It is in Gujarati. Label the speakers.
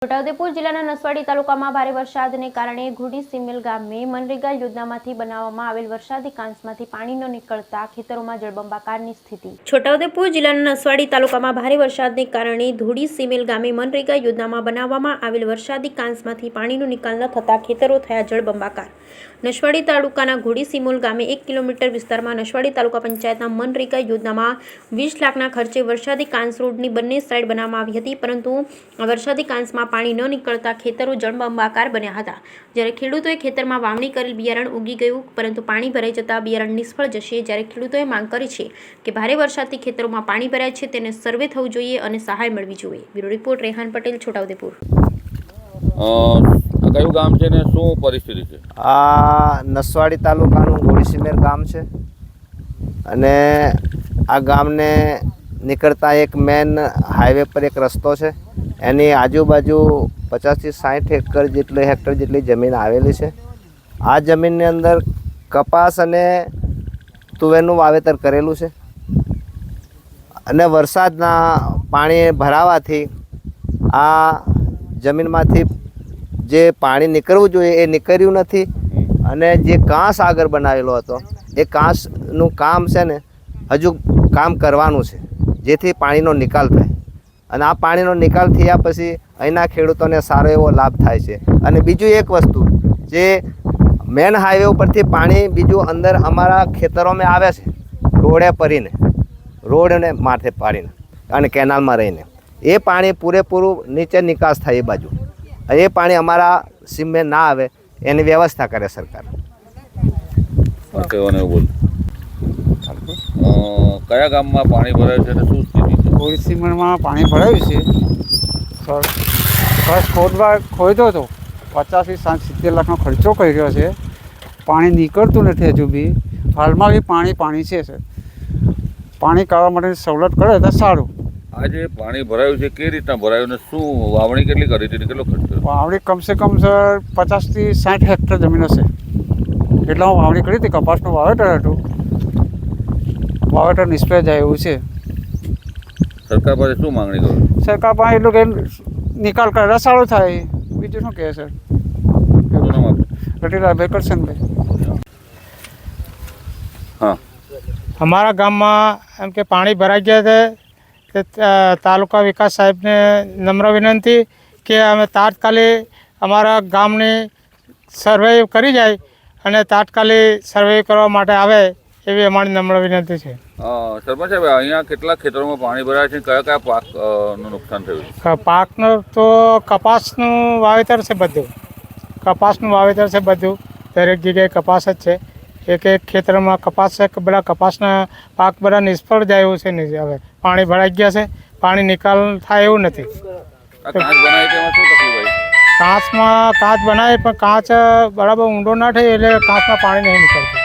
Speaker 1: છોટાઉદેપુર જિલ્લાના નસવાડી તાલુકામાં ભારે વરસાદને કારણે ઘોડી સિમેલ ગામે મનરેગા યોજનામાંથી બનાવવામાં આવેલ વરસાદી કાંસમાંથી પાણી ન નીકળતા ખેતરોમાં જળબંબાકારની સ્થિતિ। છોટાઉદેપુર જિલ્લાના નસવાડી તાલુકામાં ભારે વરસાદને કારણે ઘોડી સિમેલ ગામે મનરેગા યોજનામાં બનાવવામાં આવેલ વરસાદી કાંસમાંથી પાણીનો નિકાલ ન થતા ખેતરો થયા જળબંબાકાર। નસવાડી તાલુકાના ઘોડી સિમોલ ગામે 1 કિલોમીટર વિસ્તારમાં નસવાડી તાલુકા પંચાયતના મનરેગા યોજનામાં 20 લાખના ખર્ચે વરસાદી કાંસ રોડની બંને સાઈડ બનાવવામાં આવી હતી, પરંતુ વરસાદી કાંસમાં પાણી ન નીકળતા ખેતરો જળબંબાકાર બન્યા હતા। જ્યારે ખેડૂતોએ ખેતરમાં વાવણી કરેલ બિયારણ ઉગી ગયું, પરંતુ પાણી ભરાઈ જતા બિયારણ નિષ્ફળ જશે। જ્યારે ખેડૂતોએ માંગ કરી છે કે ભારે વરસાદથી ખેતરોમાં પાણી ભરાય છે તેને સર્વે થવું જોઈએ અને સહાય મળવી જોઈએ। Bureau report Rehan Patel, Chhota Udaipur.
Speaker 2: કયું ગામ છે ને શું પરિસ્થિતિ છે?
Speaker 3: આ નસવાડી તાલુકાનું ઘોડીસીમેર ગામ છે અને આ ગામને નીકળતા એક મેન હાઈવે પર એક રસ્તો છે। એની આજુબાજુ 50 થી 60 હેક્ટર જેટલી જમીન આવેલી છે। આ જમીનની અંદર કપાસ અને તુવેરનું વાવેતર કરેલું છે અને વરસાદના પાણી ભરાવાથી આ જમીનમાંથી જે પાણી નીકળવું જોઈએ એ નીકળ્યું નથી અને જે કાંસ આગળ બનાવેલો હતો એ કાંસનું કામ છે ને હજુ કામ કરવાનું છે, જેથી પાણીનો નિકાલ થાય અને આ પાણીનો નિકાલ થયા પછી અહીંના ખેડૂતોને સારો એવો લાભ થાય છે। અને બીજું એક વસ્તુ, જે મેન હાઈવે ઉપરથી પાણી બીજું અંદર અમારા ખેતરોમાં આવે છે, રોડે પરીને, રોડને માથે પાડીને અને કેનાલમાં રહીને એ પાણી પૂરેપૂરું નીચે નિકાસ થાય એ બાજુ, એ પાણી અમારા સીમે ના આવે એની વ્યવસ્થા કરે સરકાર।
Speaker 2: કયા ગામમાં પાણી ભરાયું છે અને શું સ્થિતિ છે?
Speaker 4: ઘોડીસીમેરમાં પાણી ભરાયું છે સર। ખોદ્યો હતો, 50 થી 70 લાખનો ખર્ચો કર્યો છે, પાણી નીકળતું નથી હજુ બી। હાલમાં બી પાણી છે સર। પાણી કાઢવા માટેની સવલત કરે તો સારું।
Speaker 2: આજે પાણી ભરાયું છે, કેવી રીતના ભરાયું ને શું વાવણી કેટલી કરી હતી, કેટલો ખર્ચો?
Speaker 4: વાવણી કમસે કમ સર 50 થી 60 હેક્ટર જમીન હશે, એટલામાં વાવણી કરી હતી। કપાસનું વાવેતર હતું, વાવેતર નિષ્ફળ જાય એવું છે।
Speaker 2: સરકાર પાસે શું માંગણી કરો?
Speaker 4: સરકાર પાસે એટલું કે નિકાલ કરે સારું થાય, બીજું શું કહે સર? રટીલાભાઈ કરશનભાઈ।
Speaker 2: હા,
Speaker 5: અમારા ગામમાં એમ કે પાણી ભરાઈ ગયા છે તે તાલુકા વિકાસ સાહેબને નમ્ર વિનંતી કે અમે તાત્કાલિક અમારા ગામની સર્વે કરી જાય અને તાત્કાલિક સર્વે કરવા માટે આવે એવી અમારી નમ્ર વિનંતી છે।
Speaker 2: સરપંચ સાહેબ, અહીંયા કેટલા ખેતરોમાં પાણી ભરાય છે, કયા કયા પાકનું નુકસાન થયું છે?
Speaker 5: પાકનું તો કપાસનું વાવેતર છે બધું, કપાસનું વાવેતર છે બધું, દરેક જગ્યાએ કપાસ જ છે। એક ખેતરમાં કપાસ છે, બધા કપાસના પાક બધા નિષ્ફળ જાય એવું છે નહીં। હવે પાણી ભરાઈ ગયા છે, પાણી નિકાલ થાય એવું નથી। કાચમાં કાચ બનાવે પણ કાચ બરાબર ઊંડો ના થાય એટલે કાચમાં પાણી નહીં નીકળતું।